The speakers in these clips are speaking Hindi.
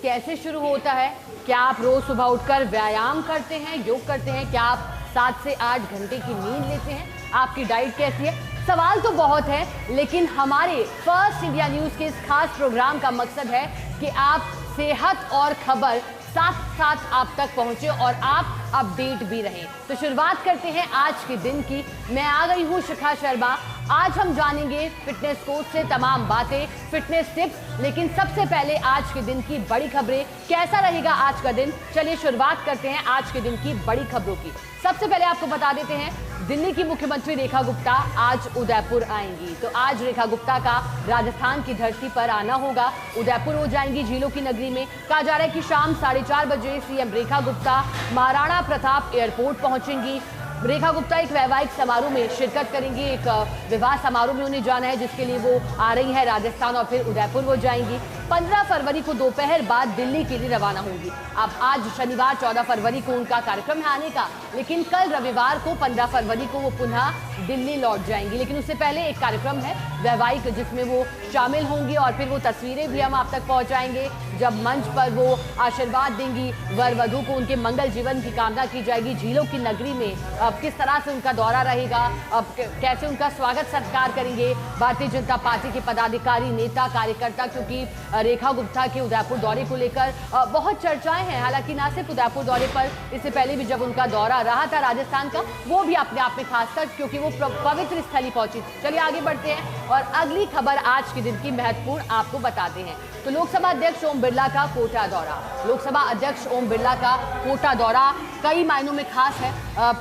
कैसे शुरू होता है? क्या आप रोज सुबह उठकर व्यायाम करते हैं, योग करते हैं? क्या आप 7 से 8 घंटे की नींद लेते हैं? आपकी डाइट कैसी है? सवाल तो बहुत है, लेकिन हमारे फर्स्ट इंडिया न्यूज़ के इस खास प्रोग्राम का मकसद है कि आप सेहत और खबर साथ साथ आप तक पहुंचे और आप अपडेट भी रहें। तो शुरुआत करते हैं आज के दिन की। मैं आ गई हूं शिखा शर्मा। आज हम जानेंगे फिटनेस कोच से तमाम बातें, फिटनेस टिप्स, लेकिन सबसे पहले आज के दिन की बड़ी खबरें। कैसा रहेगा आज का दिन? चलिए शुरुआत करते हैं आज के दिन की बड़ी खबरों की। सबसे पहले आपको बता देते हैं, दिल्ली की मुख्यमंत्री रेखा गुप्ता आज उदयपुर आएंगी। तो आज रेखा गुप्ता का राजस्थान की धरती पर आना होगा। उदयपुर हो जाएंगी, झीलों की नगरी में। कहा जा रहा है कि शाम 4:30 बजे सीएम रेखा गुप्ता महाराणा प्रताप एयरपोर्ट पहुंचेंगी। रेखा गुप्ता एक वैवाहिक समारोह में शिरकत करेंगी। एक विवाह समारोह में उन्हें जाना है, जिसके लिए वो आ रही है राजस्थान और फिर उदयपुर वो जाएंगी। 15 फरवरी को दोपहर बाद दिल्ली के लिए रवाना होंगी। अब आज शनिवार 14 फरवरी को उनका कार्यक्रम है आने का, लेकिन कल रविवार को 15 फरवरी को वो पुनः दिल्ली लौट जाएंगी। लेकिन उससे पहले एक कार्यक्रम है वैवाहिक, जिसमें वो शामिल होंगी और फिर वो तस्वीरें भी हम आप तक पहुंचाएंगे। जब मंच पर वो आशीर्वाद देंगी वर वधू को, उनके मंगल जीवन की कामना की जाएगी। झीलों की नगरी में अब किस तरह से उनका दौरा रहेगा, अब कैसे उनका स्वागत सत्कार करेंगे भारतीय जनता पार्टी के पदाधिकारी, नेता, कार्यकर्ता, क्योंकि रेखा गुप्ता के उदयपुर दौरे को लेकर बहुत चर्चाएं हैं। हालांकि ना सिर्फ उदयपुर दौरे पर, इससे पहले भी जब उनका दौरा रहा था राजस्थान का, वो भी अपने आप में खास था क्योंकि वो पवित्र स्थली पहुंची। चलिए आगे बढ़ते हैं और अगली खबर आज के दिन की महत्वपूर्ण आपको बताते हैं। तो लोकसभा अध्यक्ष ओम बिरला का कोटा दौरा। लोकसभा अध्यक्ष ओम बिरला का कोटा दौरा कई मायनों में खास है,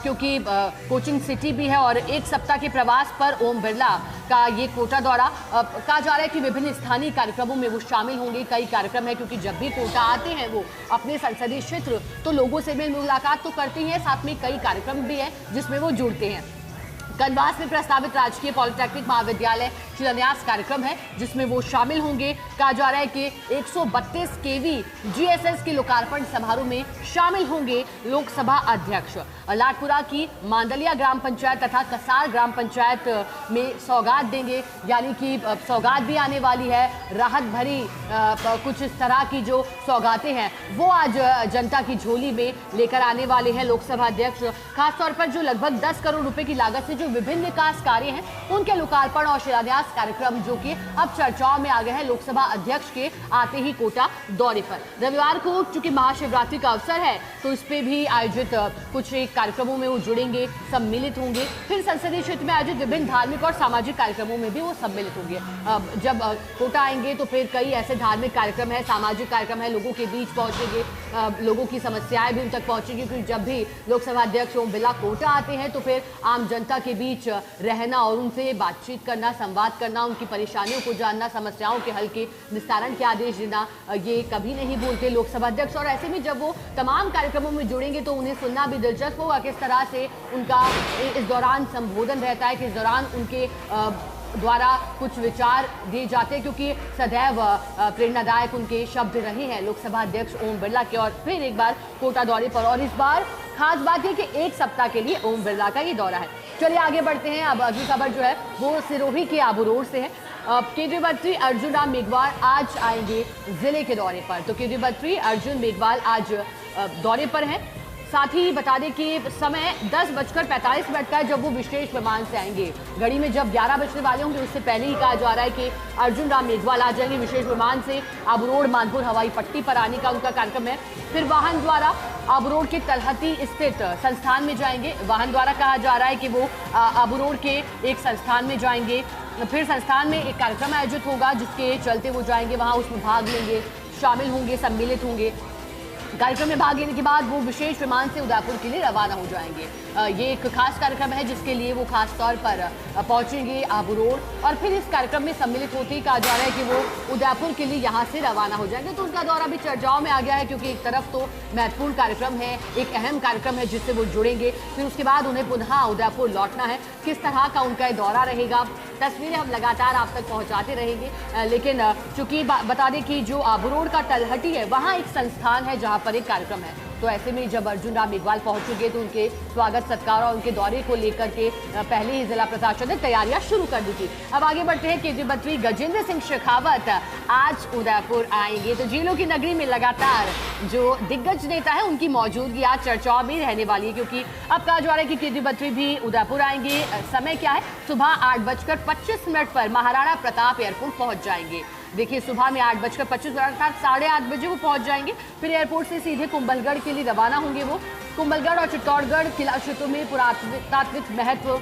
क्योंकि कोचिंग सिटी भी है और एक सप्ताह के प्रवास पर ओम बिरला का ये कोटा दौरा। कहा जा रहा है कि विभिन्न स्थानीय कार्यक्रमों में वो शामिल होंगे। कई कार्यक्रम है, क्योंकि जब भी कोटा आते हैं वो अपने संसदीय क्षेत्र, तो लोगों से मिल मुलाकात तो करते ही हैं, साथ में कई कार्यक्रम भी है जिसमें वो जुड़ते हैं। कनवास में प्रस्तावित राजकीय पॉलिटेक्निक महाविद्यालय शिलान्यास कार्यक्रम है, जिसमें वो शामिल होंगे। कहा जा रहा है कि 132 केवी जीएसएस के लोकार्पण समारोह में शामिल होंगे लोकसभा अध्यक्ष। लाटपुरा की मांडलिया ग्राम पंचायत तथा कसार ग्राम पंचायत में सौगात देंगे, यानी कि सौगात भी आने वाली है। राहत भरी कुछ इस तरह की जो सौगातें हैं वो आज जनता की झोली में लेकर आने वाले हैं लोकसभा अध्यक्ष। खासतौर पर जो लगभग 10 करोड़ रुपए की लागत से जो विभिन्न विकास कार्य हैं, उनके लोकार्पण और शिलान्यास कार्यक्रम जो कि अब चर्चाओं में आ गए हैं लोकसभा अध्यक्ष के आते ही कोटा दौरे पर। रविवार को चूंकि महाशिवरात्रि का अवसर है, तो इस पे भी आयोजित कुछ एक कार्यक्रमों में वो जुड़ेंगे, सम्मिलित होंगे। फिर संसदीय क्षेत्र में आयोजित विभिन्न धार्मिक और सामाजिक कार्यक्रमों में भी वो सम्मिलित होंगे। जब कोटा आएंगे तो फिर कई ऐसे धार्मिक कार्यक्रम है, सामाजिक कार्यक्रम है, लोगों के बीच पहुंचेंगे, लोगों की समस्याएं भी उन तक पहुंचेंगी। क्योंकि जब भी लोकसभा अध्यक्ष ओम बिरला कोटा आते हैं तो फिर आम जनता के बीच रहना और उनसे बातचीत करना, संवाद करना, उनकी परेशानियों को जानना, समस्याओं के हल के निस्तारण के आदेश देना, ये कभी नहीं भूलते लोकसभा अध्यक्ष। और ऐसे में जब वो तमाम कार्यक्रमों में जुड़ेंगे तो उन्हें सुनना भी दिलचस्प होगा किस तरह से उनका इस दौरान संबोधन रहता है, किस दौरान उनके द्वारा कुछ विचार दिए जाते हैं, क्योंकि सदैव प्रेरणादायक उनके शब्द रहे हैं लोकसभा अध्यक्ष ओम बिरला के। और फिर एक बार कोटा दौरे पर, और इस बार खास बात है कि एक सप्ताह के लिए ओम बिरला का ये दौरा है। चलिए आगे बढ़ते हैं। अब अगली खबर जो है वो सिरोही के आबू रोड से है। केंद्रीय मंत्री अर्जुन राम मेघवाल आज आएंगे जिले के दौरे पर। तो केंद्रीय मंत्री अर्जुन मेघवाल आज दौरे पर हैं। साथ ही बता दें कि समय 10:45 का है जब वो विशेष विमान से आएंगे। घड़ी में जब 11 बजने वाले होंगे, उससे पहले ही कहा जा रहा है कि अर्जुन राम मेघवाल आ जाएंगे विशेष विमान से। आबू रोड मानपुर हवाई पट्टी पर आने का उनका कार्यक्रम है। फिर वाहन द्वारा आबू रोड के तलहटी स्थित संस्थान में जाएंगे। वाहन द्वारा कहा जा रहा है कि वो आबू रोड के एक संस्थान में जाएंगे। फिर संस्थान में एक कार्यक्रम आयोजित होगा, जिसके चलते वो जाएंगे वहाँ, उसमें भाग लेंगे, शामिल होंगे, सम्मिलित होंगे। कार्यक्रम में भाग लेने के बाद वो विशेष विमान से उदयपुर के लिए रवाना हो जाएंगे। ये एक खास कार्यक्रम है जिसके लिए वो खास तौर पर पहुंचेंगे आबू रोड और फिर इस कार्यक्रम में सम्मिलित होते ही कहा जा रहा है कि वो उदयपुर के लिए यहाँ से रवाना हो जाएंगे। तो उनका दौरा भी चर्चाओं में आ गया है, क्योंकि एक तरफ तो महत्वपूर्ण कार्यक्रम है, एक अहम कार्यक्रम है जिससे वो जुड़ेंगे, फिर उसके बाद उन्हें पुनः उदयपुर लौटना है। किस तरह का उनका दौरा रहेगा, तस्वीरें हम लगातार आप तक पहुँचाते रहेंगे। लेकिन चूंकि बता दें कि जो आबू रोड का तलहटी है, वहाँ एक संस्थान है जहाँ पर एक कार्यक्रम है। तो ऐसे में जब अर्जुन राम मेघवाल पहुंचेंगे तो उनके स्वागत सत्कार और उनके दौरे को लेकर के पहले ही जिला प्रशासन ने तैयारियां शुरू कर दी थी। अब आगे बढ़ते हैं। केंद्रीय मंत्री गजेंद्र सिंह शेखावत आज उदयपुर आएंगे। तो जेलों की नगरी में लगातार जो दिग्गज नेता है उनकी मौजूदगी आज चर्चाओं में रहने वाली है, क्योंकि अब कहा जा रहा है कि केंद्रीय मंत्री भी उदयपुर आएंगे। समय क्या है? सुबह 8:25 पर महाराणा प्रताप एयरपोर्ट पहुंच जाएंगे। देखिए, सुबह में 8:25 अर्थात 8:30 बजे वो पहुंच जाएंगे। फिर एयरपोर्ट से सीधे कुंभलगढ़ के लिए रवाना होंगे। वो कुंभलगढ़ और चित्तौड़गढ़ किला क्षेत्रों में पुरातात्विक महत्व,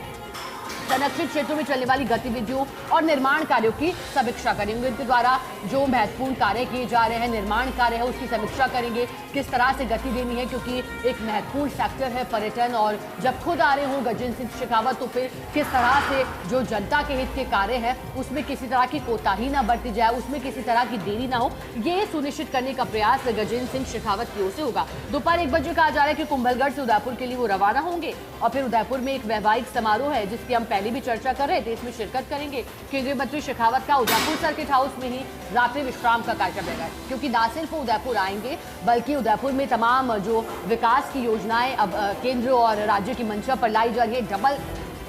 संरक्षित क्षेत्रों में चलने वाली गतिविधियों और निर्माण कार्यों की समीक्षा करेंगे। उनके द्वारा जो महत्वपूर्ण कार्य किए जा रहे हैं, निर्माण कार्य है, उसकी समीक्षा करेंगे। किस तरह से गति देनी है, क्योंकि एक महत्वपूर्ण सेक्टर है पर्यटन, और जब खुद आ रहे हो गजेंद्र सिंह शेखावत तो फिर किस तरह से जो जनता के हित के कार्य है उसमें किसी तरह की कोताही ना बरती जाए, उसमें किसी तरह की देरी ना हो, ये सुनिश्चित करने का प्रयास गजेंद्र सिंह शेखावत की ओर से होगा। दोपहर 1 बजे कहा जा रहा है कि कुंभलगढ़ से उदयपुर के लिए वो रवाना होंगे और फिर उदयपुर में एक वैवाहिक समारोह है जिसकी हम पहले भी चर्चा कर रहे थे, इसमें शिरकत करेंगे। केंद्रीय मंत्री शेखावत का उदयपुर सर्किट हाउस में ही रात्रि विश्राम का कार्यक्रम रहेगा, क्योंकि ना सिर्फ उदयपुर आएंगे बल्कि उदयपुर में तमाम जो विकास की योजनाएं अब केंद्र और राज्य की मंशा पर लाई जा रही है, डबल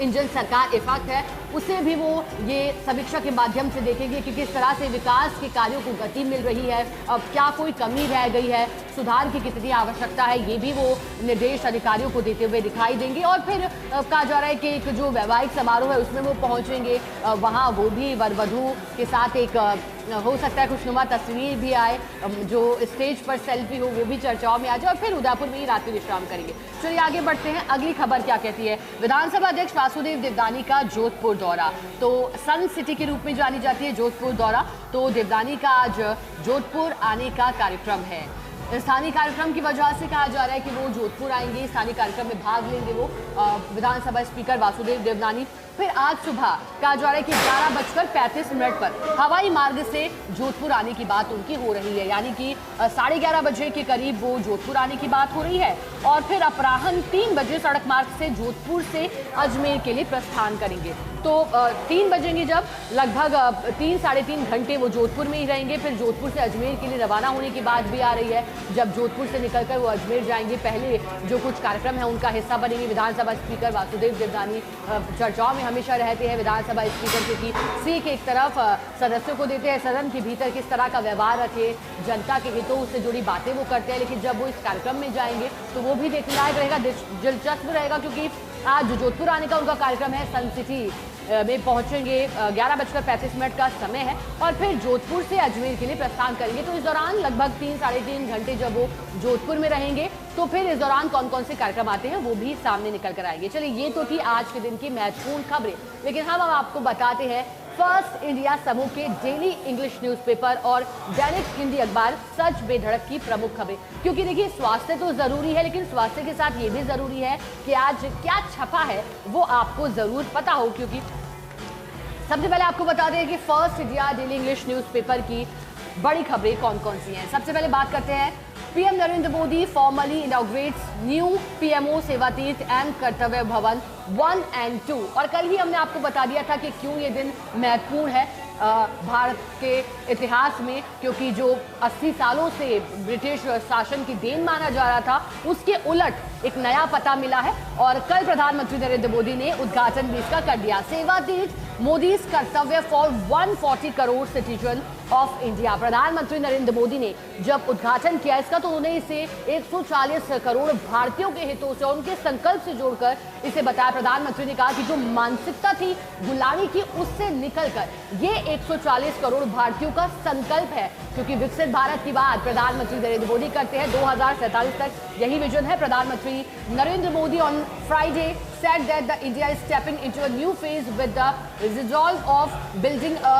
इंजन सरकार इफेक्ट है, उसे भी वो ये समीक्षा के माध्यम से देखेंगे कि किस तरह से विकास के कार्यों को गति मिल रही है, अब क्या कोई कमी रह गई है, सुधार की कितनी आवश्यकता है, ये भी वो निर्देश अधिकारियों को देते हुए दिखाई देंगे। और फिर कहा जा रहा है कि एक जो वैवाहिक समारोह है उसमें वो पहुंचेंगे, वहाँ वो भी वर वधू के साथ एक हो सकता है खुशनुमा तस्वीर भी आए, जो स्टेज पर सेल्फी हो वो भी चर्चाओं में आ जाए, और फिर उदयपुर में ही रात्रि विश्राम करेंगे। चलिए आगे बढ़ते हैं। अगली खबर क्या कहती है? विधानसभा अध्यक्ष वासुदेव देवनानी का जोधपुर दौरा, तो सन सिटी के रूप में जानी जाती है जोधपुर दौरा, तो देवनानी का आज जोधपुर आने का कार्यक्रम है। स्थानीय कार्यक्रम की वजह से कहा जा रहा है कि वो जोधपुर आएंगे, स्थानीय कार्यक्रम में भाग लेंगे वो विधानसभा स्पीकर वासुदेव देवनानी। फिर आज सुबह कहा जा रहा है कि 11:35 पर हवाई मार्ग से जोधपुर आने की बात उनकी हो रही है, यानी कि 11:30 बजे के करीब वो जोधपुर आने की बात हो रही है, और फिर अपराह्न 3 बजे सड़क मार्ग से जोधपुर से अजमेर के लिए प्रस्थान करेंगे। तो 3 बजेंगे जब, लगभग 3 साढ़े 3 घंटे वो जोधपुर में ही रहेंगे। फिर जोधपुर से अजमेर के लिए रवाना होने की बात भी आ रही है, जब जोधपुर से निकलकर वो अजमेर जाएंगे। पहले जो कुछ कार्यक्रम है उनका हिस्सा बनेंगे विधानसभा स्पीकर वासुदेव देवनानी। चर्चाओं में हमेशा रहते हैं विधानसभा स्पीकर, क्योंकि सीख एक तरफ सदस्यों को देते हैं, सदन के भीतर किस तरह का व्यवहार रखे, जनता के हितों से जुड़ी बातें वो करते हैं, लेकिन जब वो इस कार्यक्रम में जाएंगे तो वो भी देखने लायक रहेगा, दिलचस्प रहेगा, क्योंकि आज जोधपुर आने का उनका कार्यक्रम है। सन सिटी में पहुंचेंगे, 11:35 का समय है, और फिर जोधपुर से अजमेर के लिए प्रस्थान करेंगे। तो इस दौरान लगभग 3 साढ़े 3 घंटे जब वो जोधपुर में रहेंगे, तो फिर इस दौरान कौन कौन से कार्यक्रम आते हैं वो भी सामने निकल कर आएंगे। चलिए, ये तो थी आज के दिन की महत्वपूर्ण खबरें, लेकिन हम अब आपको बताते हैं फर्स्ट इंडिया समूह के डेली इंग्लिश न्यूज़पेपर और दैनिक हिंदी अखबार सच बेधड़क की प्रमुख खबरें। क्योंकि देखिए, स्वास्थ्य तो जरूरी है, लेकिन स्वास्थ्य के साथ ये भी जरूरी है कि आज क्या छपा है वो आपको जरूर पता हो, क्योंकि सबसे पहले आपको बता दें कि first India daily English newspaper की बड़ी खबरें कौन कौन सी हैं। सबसे पहले बात करते हैं, PM Narendra Modi formally inaugurates new PMO Seva Teerth and Kartavya Bhavan 1 and 2। और कल ही हमने आपको बता दिया था कि क्यों ये दिन महत्वपूर्ण है भारत के इतिहास में, क्योंकि जो 80 सालों से ब्रिटिश शासन की देन माना जा रहा था उसके उलट एक नया पता मिला है, और कल प्रधानमंत्री नरेंद्र मोदी ने उद्घाटन भी इसका कर दिया। सेवातीर्थ मोदीज कर्तव्य for 140 crore citizen of India. प्रधानमंत्री नरेंद्र मोदी ने जब उद्घाटन किया इसका, तो उन्होंने इसे 140 करोड़ भारतीयों के हितों से, उनके संकल्प से जोड़कर इसे बताया। प्रधानमंत्री ने कहा कि जो मानसिकता थी गुलामी की, उससे निकलकर ये 140 करोड़ भारतीयों का संकल्प है, क्योंकि विकसित भारत की बात प्रधानमंत्री नरेंद्र मोदी करते हैं 2047 तक, यही विजन है। प्रधानमंत्री Narendra Modi on Friday said that the India is stepping into a new phase with the resolve of building a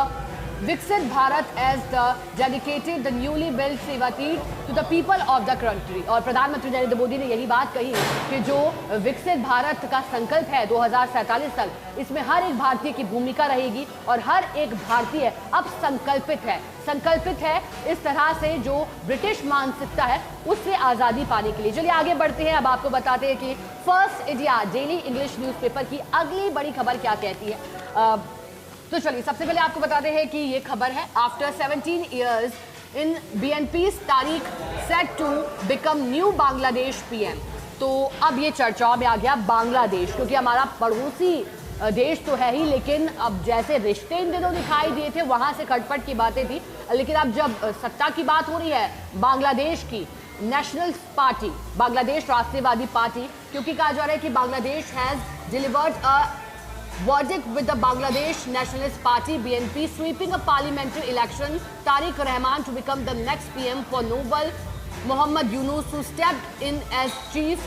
Viksit Bharat as the dedicated the newly built Sevatirth to the people of the country। और प्रधानमंत्री नरेंद्र मोदी ने यही बात कही कि जो विकसित भारत का संकल्प है 2047 तक, इसमें हर एक भारतीय की भूमिका रहेगी, और हर एक भारतीय अब संकल्पित है इस तरह से जो ब्रिटिश मानसिकता है उससे आज़ादी पाने के लिए। चलिए आगे बढ़ते हैं, अब आपको बताते हैं कि first India daily English newspaper की अगली बड़ी खबर क्या कहती है। तो चलिए सबसे पहले आपको बताते हैं कि ये खबर है, after 17 years in BNP's Tarique set to become new Bangladesh PM। तो अब ये चर्चाओं में आ गया बांग्लादेश, क्योंकि हमारा पड़ोसी देश तो है ही, लेकिन अब जैसे रिश्ते इन दिनों दिखाई दिए थे वहां से खटपट की बातें थी, लेकिन अब जब सत्ता की बात हो रही है बांग्लादेश की, नेशनल पार्टी, बांग्लादेश राष्ट्रवादी पार्टी, क्योंकि कहा जा रहा है कि Bangladesh has delivered a verdict with the Bangladesh Nationalist Party BNP sweeping a parliamentary election, Tariq Rahman to become the next PM for Noble Mohammad Yunus, who stepped in as chief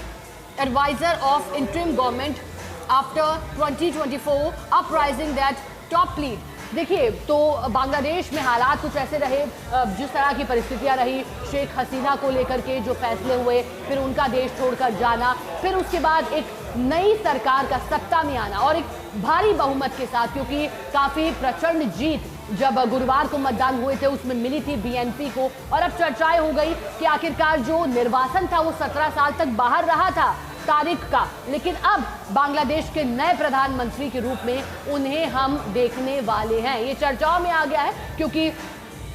advisor of interim government after 2024 uprising that top lead। देखिए, तो बांग्लादेश में हालात कुछ ऐसे रहे, जिस तरह की परिस्थितियां रही, शेख हसीना को लेकर के जो फैसले हुए, फिर उनका देश छोड़कर जाना, फिर उसके बाद एक नई सरकार का सत्ता में आना और एक भारी बहुमत के साथ, क्योंकि काफ़ी प्रचंड जीत जब गुरुवार को मतदान हुए थे उसमें मिली थी BNP को। और अब चर्चाएं हो गई कि आखिरकार जो निर्वासन था वो 17 साल तक बाहर रहा था तारिक का, लेकिन अब बांग्लादेश के नए प्रधानमंत्री के रूप में उन्हें हम देखने वाले हैं। ये चर्चाओं में आ गया है, क्योंकि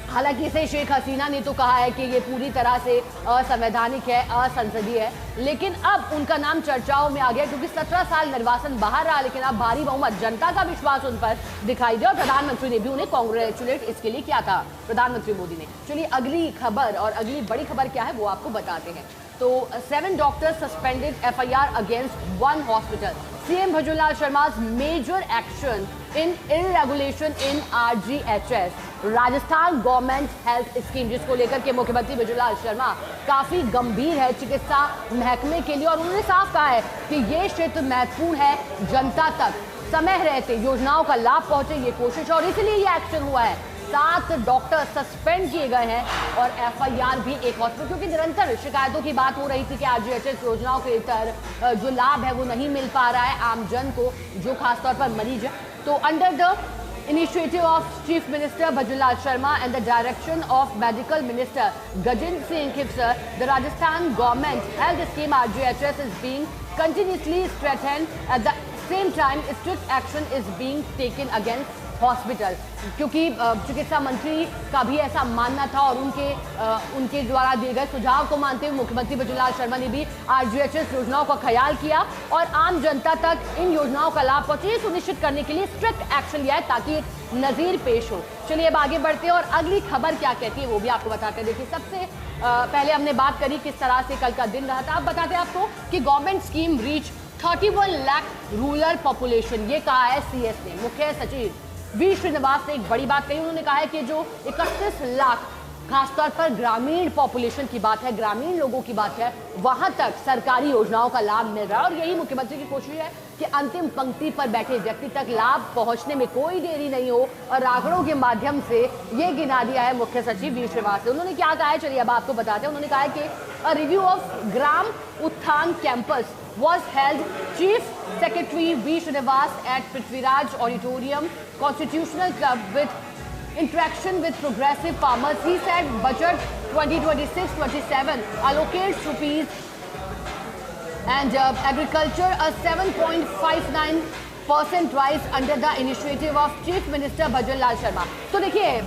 हालांकि इसे शेख हसीना ने तो कहा है कि ये पूरी तरह से असंवैधानिक है, असंसदीय है, लेकिन अब उनका नाम चर्चाओं में आ गया, क्योंकि 17 साल निर्वासन बाहर रहा, लेकिन अब भारी बहुमत, जनता का विश्वास उन पर दिखाई दिया और प्रधानमंत्री ने भी उन्हें कांग्रेचुलेट इसके लिए किया था, प्रधानमंत्री मोदी ने। चलिए अगली खबर, और अगली बड़ी खबर क्या है वो आपको बताते हैं। तो 7 doctors suspended FIR against 1 hospital. CM Bhajanlal Sharma's major action in irregulation in RGHS, Rajasthan government health scheme, जिसको लेकर के मुख्यमंत्री भजनलाल शर्मा काफी गंभीर है चिकित्सा महकमे के लिए, और उन्होंने साफ कहा है कि ये क्षेत्र महत्वपूर्ण है, जनता तक समय रहते योजनाओं का लाभ पहुंचे, ये कोशिश, और इसलिए ये एक्शन हुआ है। 7 डॉक्टर सस्पेंड किए गए हैं और FIR भी एक हॉस्पिटल, क्योंकि निरंतर शिकायतों की बात हो रही थी कि RGHS योजनाओं के तहत जो लाभ है वो नहीं मिल पा रहा है आम जन को, जो खासतौर पर मरीज है। तो under the initiative of Chief Minister Bhajanlal Sharma and the direction of Medical Minister Gajendra Singh Khipsar, the Rajasthan government health scheme RGHS is being continuously strengthened. At the same time, strict action is being taken against hospital, क्योंकि चिकित्सा मंत्री का भी ऐसा मानना था और उनके द्वारा दिए गए सुझाव को मानते हुए मुख्यमंत्री भजनलाल शर्मा ने भी RGHS योजनाओं का ख्याल किया और आम जनता तक इन योजनाओं का लाभ पहुंचे, ये सुनिश्चित करने के लिए स्ट्रिक्ट एक्शन लिया है ताकि एक नज़ीर पेश हो। चलिए अब आगे बढ़ते हैं और अगली खबर क्या कहती है वो भी आपको बताते हैं। देखिए, सबसे पहले हमने बात करी किस तरह से कल का दिन रहा था। अब बताते हैं आपको कि government scheme reach 31 lakh rural population, ये कहा है CS ने। मुख्य सचिव V श्रीनिवास ने एक बड़ी बात कही, उन्होंने कहा है कि जो 31 लाख खासतौर पर ग्रामीण पॉपुलेशन की बात है, ग्रामीण लोगों की बात है, वहां तक सरकारी योजनाओं का लाभ मिल रहा है, और यही मुख्यमंत्री की कोशिश है कि अंतिम पंक्ति पर बैठे व्यक्ति तक लाभ पहुंचने में कोई देरी नहीं हो, और आंकड़ों के माध्यम से ये गिना दिया है मुख्य सचिव V श्रीनिवास ने। उन्होंने क्या कहा है, चलिए अब आपको बताते हैं। उन्होंने कहा है कि अ रिव्यू ऑफ ग्राम उत्थान campus was held. Chief Secretary V Srinivas at Prithviraj Auditorium Constitutional Club with interaction with progressive farmers. He said budget 2026-27 allocates rupees and agriculture a 7.59% rise under the initiative of Chief Minister Bhajanlal Sharma। तो देखिए,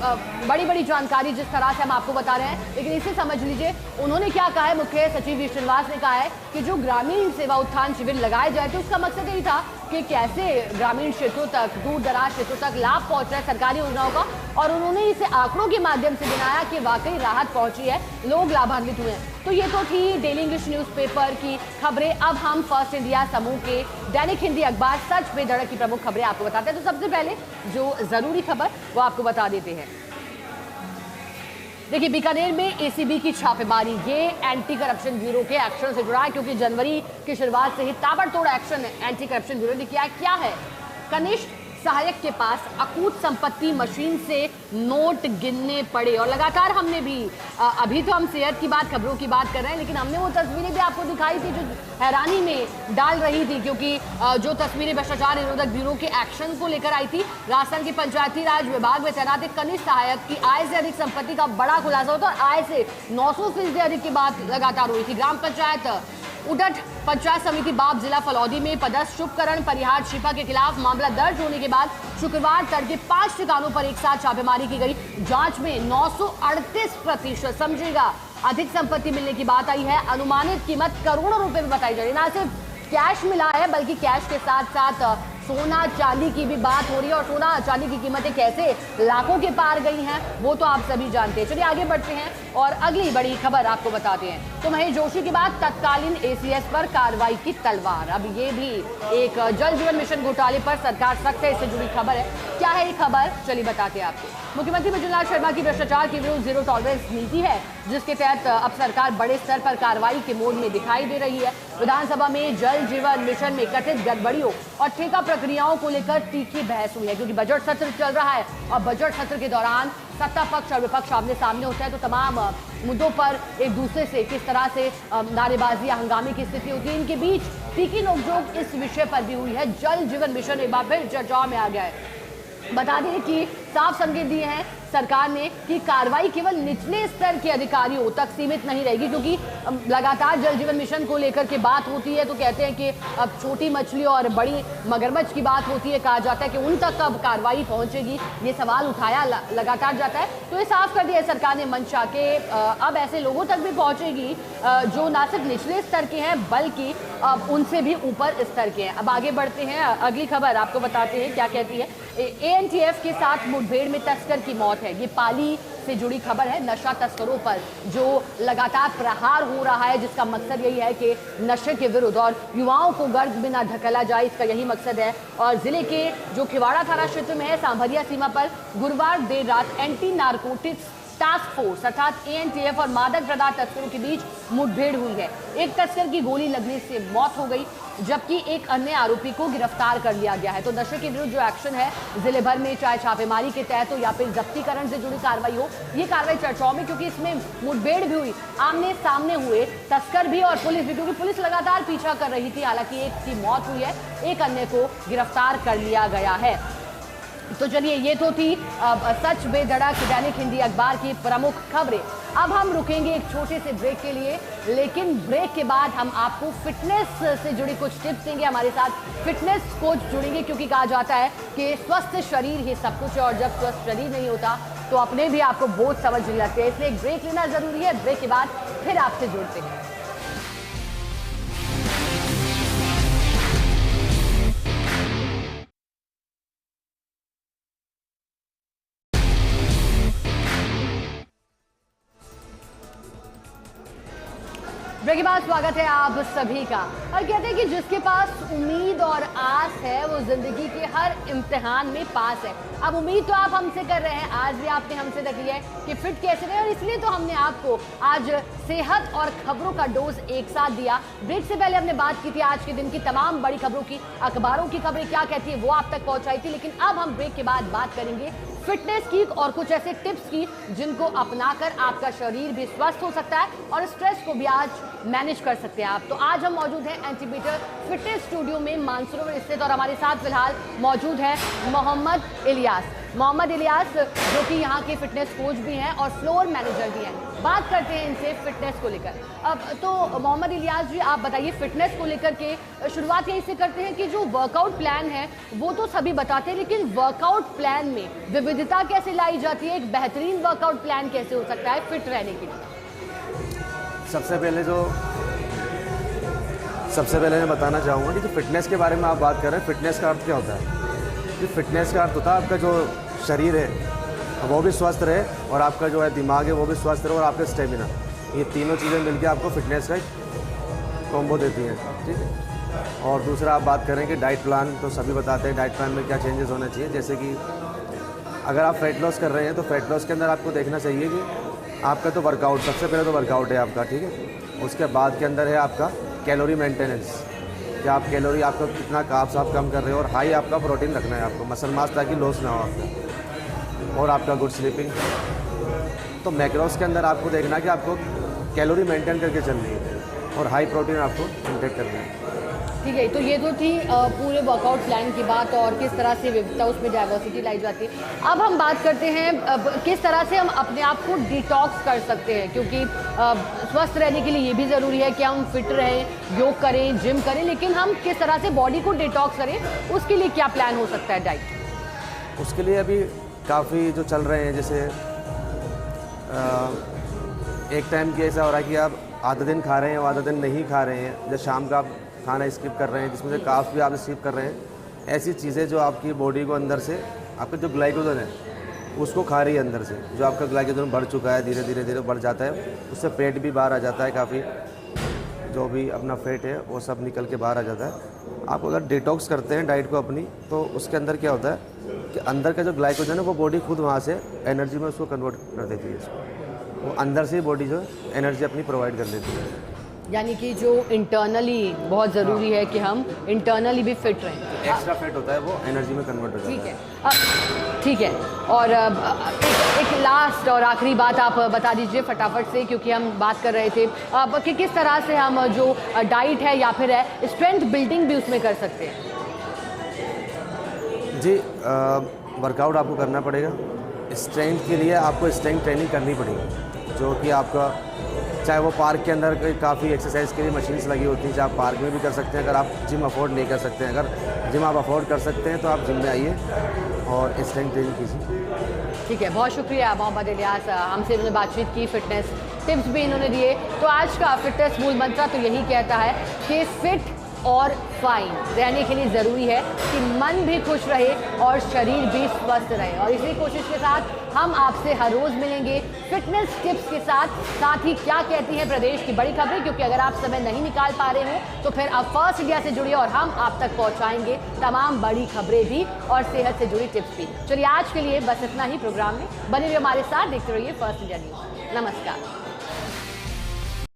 बड़ी बड़ी जानकारी जिस तरह से हम आपको बता रहे हैं, लेकिन इसे समझ लीजिए उन्होंने क्या कहा है। मुख्य सचिव V श्रीनिवास ने कहा है कि जो ग्रामीण सेवा उत्थान शिविर लगाए जाए तो उसका मकसद यही था कि कैसे ग्रामीण क्षेत्रों तक, दूर दराज क्षेत्रों तक लाभ पहुंच रहा है सरकारी योजनाओं का, और उन्होंने इसे आंकड़ों के माध्यम से गिनाया कि वाकई राहत पहुंची है, लोग लाभान्वित हुए हैं। तो ये तो थी डेली इंग्लिश न्यूज़पेपर की खबरें। अब हम फर्स्ट इंडिया समूह के दैनिक हिंदी अखबार सच पे धड़क की प्रमुख खबरें आपको बताते हैं। तो सबसे पहले जो जरूरी खबर वो आपको बता देते हैं। देखिए, बीकानेर में ACB की छापेमारी, ये एंटी करप्शन ब्यूरो के एक्शन से जुड़ा है, क्योंकि जनवरी की शुरुआत से ही ताबड़तोड़ एक्शन एंटी करप्शन ब्यूरो ने किया है। क्या है, कनिष्ठ सहायक के पास अकूत संपत्ति मशीन से नोट गिनने पड़े, और लगातार हमने भी अभी तो हम सेहत की बात, खबरों की बात कर रहे हैं, लेकिन हमने वो तस्वीरें भी आपको दिखाई थी जो हैरानी में डाल रही थी, क्योंकि जो तस्वीरें भ्रष्टाचार निरोधक ब्यूरो के एक्शन को लेकर आई थी। राजस्थान के पंचायती राज विभाग में तैनात एक कनिष्ठ सहायक की आय से अधिक संपत्ति का बड़ा खुलासा होता, और आय से 900% अधिक की बात लगातार हुई थी। ग्राम पंचायत उडट पंचायत समिति बाप जिला फलौदी में पदस्थ शुभकरण परिहार शिपा के खिलाफ मामला दर्ज होने के बाद शुक्रवार तड़के 5 ठिकानों पर एक साथ छापेमारी की गई। जांच में 938% समझेगा अधिक संपत्ति मिलने की बात आई है। अनुमानित कीमत करोड़ों रुपए में बताई जा रही है। ना सिर्फ कैश मिला है बल्कि कैश के साथ साथ सोना चांदी की भी बात हो रही है और सोना चांदी की कीमतें कैसे लाखों के पार गई हैं वो तो आप सभी जानते हैं। चलिए आगे बढ़ते हैं और अगली बड़ी खबर आपको बताते हैं। तो महेश जोशी के बाद तत्कालीन एसीएस पर कार्रवाई की तलवार। अब ये भी एक जल जीवन मिशन घोटाले पर सरकार सख्त है, इससे जुड़ी खबर है। क्या है ये खबर, चलिए बताते हैं आपको। मुख्यमंत्री भजनलाल शर्मा की भ्रष्टाचार के विरुद्ध जीरो टॉलरेंस नीति है, जिसके तहत अब सरकार बड़े स्तर पर कार्रवाई के मोड में दिखाई दे रही है। विधानसभा में जल जीवन मिशन में कथित गड़बड़ियों और ठेका प्रक्रियाओं को लेकर तीखी बहस हुई है, क्योंकि बजट सत्र चल रहा है और बजट सत्र के दौरान सत्ता पक्ष और विपक्ष आमने सामने होता है, तो तमाम मुद्दों पर एक दूसरे से किस तरह से नारेबाजी या हंगामे की स्थिति होती है, इनके बीच तीखी नोकझोंक इस विषय पर भी हुई है। जल जीवन मिशन एक बार फिर चर्चाओं में आ गया है। बता दें कि साफ संकेत दिए हैं सरकार ने कि कार्रवाई केवल निचले स्तर के अधिकारियों तक सीमित नहीं रहेगी, क्योंकि लगातार जल जीवन मिशन को लेकर के बात होती है तो कहते हैं कि अब छोटी मछली और बड़ी मगरमच्छ की बात होती है, कहा जाता है कि उन तक कब कार्रवाई पहुंचेगी, ये सवाल उठाया लगातार जाता है। तो ये साफ कर दिया सरकार ने मंशा के अब ऐसे लोगों तक भी पहुंचेगी जो ना सिर्फ निचले स्तर के हैं बल्कि उनसे भी ऊपर स्तर के हैं। अब आगे बढ़ते हैं, अगली खबर आपको बताते हैं क्या कहती है। एएनटीएफ के साथ मुठभेड़ में तस्कर की मौत है, ये पाली से जुड़ी खबर है। नशा तस्करों पर जो लगातार प्रहार हो रहा है, जिसका मकसद यही है कि नशे के विरुद्ध और युवाओं को गर्द में न ढकेला जाए, इसका यही मकसद है। और जिले के जो खिवाड़ा थाना क्षेत्र में है, सांभरिया सीमा पर गुरुवार देर रात एंटी नारकोटिक्स टास्क फोर्स अर्थात एएनटीएफ और मादक पदार्थ तस्करों के बीच मुठभेड़ हुई है। एक तस्कर की गोली लगने से मौत हो गई, जबकि एक अन्य आरोपी को गिरफ्तार कर लिया गया है। तो नशे के विरुद्ध जो एक्शन है जिले भर में, चाहे छापेमारी के तहत हो या फिर जब्तीकरण से जुड़ी कार्रवाई हो, ये कार्रवाई चर्चाओं में, क्योंकि इसमें मुठभेड़ भी हुई, आमने सामने हुए तस्कर भी और पुलिस भी, क्योंकि पुलिस लगातार पीछा कर रही थी। हालांकि एक की मौत हुई है, एक अन्य को गिरफ्तार कर लिया गया है। तो चलिए, ये तो थी सच बेधड़क दैनिक हिंदी अखबार की प्रमुख खबरें। अब हम रुकेंगे एक छोटे से ब्रेक के लिए, लेकिन ब्रेक के बाद हम आपको फिटनेस से जुड़ी कुछ टिप्स देंगे। हमारे साथ फिटनेस कोच जुड़ेंगे, क्योंकि कहा जाता है कि स्वस्थ शरीर ही सब कुछ है और जब स्वस्थ शरीर नहीं होता तो अपने भी आपको बोझ समझने लगते हैं। इसलिए एक ब्रेक लेना जरूरी है। ब्रेक के बाद फिर आपसे जुड़ते हैं। ब्रेक के बाद स्वागत है आप सभी का। और कहते हैं कि जिसके पास उम्मीद और आस है वो जिंदगी के हर इम्तिहान में पास है। अब उम्मीद तो आप हमसे कर रहे हैं, आज भी आपने हमसे रखी है कि फिट कैसे रहे, और इसलिए तो हमने आपको आज सेहत और खबरों का डोज एक साथ दिया। ब्रेक से पहले हमने बात की थी आज के दिन की तमाम बड़ी खबरों की, अखबारों की खबरें क्या कहती है वो आप तक पहुंचाई थी। लेकिन अब हम ब्रेक के बाद बात करेंगे फिटनेस की और कुछ ऐसे टिप्स की जिनको अपनाकर आपका शरीर भी स्वस्थ हो सकता है और स्ट्रेस को भी आज मैनेज कर सकते हैं आप। तो आज हम मौजूद हैं एंटीबीटर फिटनेस स्टूडियो में मानसरोवर स्थित, और हमारे साथ फिलहाल मौजूद है मोहम्मद इलियास जो कि यहाँ के फिटनेस कोच भी हैं और फ्लोर मैनेजर भी हैं। बात करते हैं इनसे फिटनेस को लेकर। अब तो मोहम्मद इलियास जी, आप बताइए फिटनेस को लेकर के शुरुआत यहीं से करते हैं कि जो वर्कआउट प्लान है वो तो सभी बताते हैं, लेकिन वर्कआउट प्लान में विविधता कैसे लाई जाती है? एक बेहतरीन वर्कआउट प्लान कैसे हो सकता है फिट रहने के लिए? सबसे पहले मैं बताना चाहूँगा कि जो फिटनेस के बारे में आप बात कर रहे हैं, फिटनेस का अर्थ क्या होता है? कि फिटनेस का अर्थ होता है आपका जो शरीर है वो भी स्वस्थ रहे और आपका जो है दिमाग है वो भी स्वस्थ रहे और आपका स्टेमिना, ये तीनों चीज़ें मिलकर आपको फिटनेस का एक कॉम्बो देती हैं, ठीक है। और दूसरा आप बात करें कि डाइट प्लान, तो सभी बताते हैं डाइट प्लान में क्या चेंजेस होना चाहिए। जैसे कि अगर आप वेट लॉस कर रहे हैं तो वेट लॉस के अंदर आपको देखना चाहिए कि आपका तो वर्कआउट, सबसे पहले तो वर्कआउट है आपका, ठीक है। उसके बाद के अंदर है आपका कैलोरी मेंटेनेंस, कि आप कैलोरी आपका कितना कार्ब्स आप कम कर रहे हो, और हाई आपका प्रोटीन रखना है आपको, मसल मास, ताकि लॉस ना हो आपका, और आपका गुड स्लीपिंग। तो मैक्रोस के अंदर आपको देखना है कि आपको कैलोरी मेंटेन करके चलनी है और हाई प्रोटीन आपको इंटेक करना है। ठीक है, तो ये तो थी पूरे वर्कआउट प्लान की बात और किस तरह से विविधता उसमें डाइवर्सिटी लाई जाती है। अब हम बात करते हैं किस तरह से हम अपने आप को डिटॉक्स कर सकते हैं, क्योंकि स्वस्थ रहने के लिए ये भी ज़रूरी है कि हम फिट रहें, योग करें, जिम करें, लेकिन हम किस तरह से बॉडी को डिटॉक्स करें, उसके लिए क्या प्लान हो सकता है डाइट? उसके लिए अभी काफ़ी जो चल रहे हैं, जैसे एक टाइम की ऐसा हो रहा है कि आप आधा दिन खा रहे हैं और आधा दिन नहीं खा रहे हैं, जैसे शाम का आप खाना स्किप कर रहे हैं, जिसमें से काफ भी आप स्किप कर रहे हैं। ऐसी चीज़ें जो आपकी बॉडी को अंदर से आपका जो ग्लाइकोजन है उसको खा रही है अंदर से, जो आपका ग्लाइकोजन बढ़ चुका है, धीरे धीरे धीरे बढ़ जाता है, उससे पेट भी बाहर आ जाता है, काफ़ी जो भी अपना फैट है वो सब निकल के बाहर आ जाता है। आप अगर डिटॉक्स करते हैं डाइट को अपनी, तो उसके अंदर क्या होता है कि अंदर का जो ग्लाइकोजन है वो बॉडी खुद वहाँ से एनर्जी में उसको कन्वर्ट कर देती है। इसको वो अंदर से ही बॉडी जो एनर्जी अपनी प्रोवाइड कर देती है। यानी कि जो इंटरनली बहुत ज़रूरी है कि हम इंटरनली भी फिट रहें। एक्स्ट्रा फैट होता है वो एनर्जी में कन्वर्ट हो जाता है। ठीक है, ठीक है। और एक लास्ट और आखिरी बात आप बता दीजिए फटाफट से, क्योंकि हम बात कर रहे थे कि किस तरह से हम जो डाइट है या फिर है स्ट्रेंथ बिल्डिंग भी उसमें कर सकते हैं। जी, वर्कआउट आपको करना पड़ेगा। स्ट्रेंथ के लिए आपको स्ट्रेंथ ट्रेनिंग करनी पड़ेगी, जो कि आपका चाहे वो पार्क के अंदर काफ़ी एक्सरसाइज के लिए मशीन्स लगी होती हैं, चाहे आप पार्क में भी कर सकते हैं। अगर आप जिम अफोर्ड नहीं कर सकते हैं, अगर जिम आप अफोर्ड कर सकते हैं तो आप जिम में आइए और स्ट्रेंथ ट्रेनिंग कीजिए। ठीक है, बहुत शुक्रिया मोहम्मद इलियास, हमसे इन्होंने बातचीत की, फिटनेस टिप्स भी इन्होंने दिए। तो आज का फिटनेस मूल मंत्र तो यही कहता है कि फिट और फाइन रहने के लिए ज़रूरी है कि मन भी खुश रहे और शरीर भी स्वस्थ रहे। और इसी कोशिश के साथ हम आपसे हर रोज़ मिलेंगे फिटनेस टिप्स के साथ ही क्या कहती है प्रदेश की बड़ी खबरें, क्योंकि अगर आप समय नहीं निकाल पा रहे हो तो फिर आप फर्स्ट इंडिया से जुड़िए और हम आप तक पहुंचाएंगे तमाम बड़ी खबरें भी और सेहत से जुड़ी टिप्स भी। चलिए आज के लिए बस इतना ही। प्रोग्राम में बने रहिए हमारे साथ, देखते रहिए फर्स्ट इंडिया न्यूज़। नमस्कार।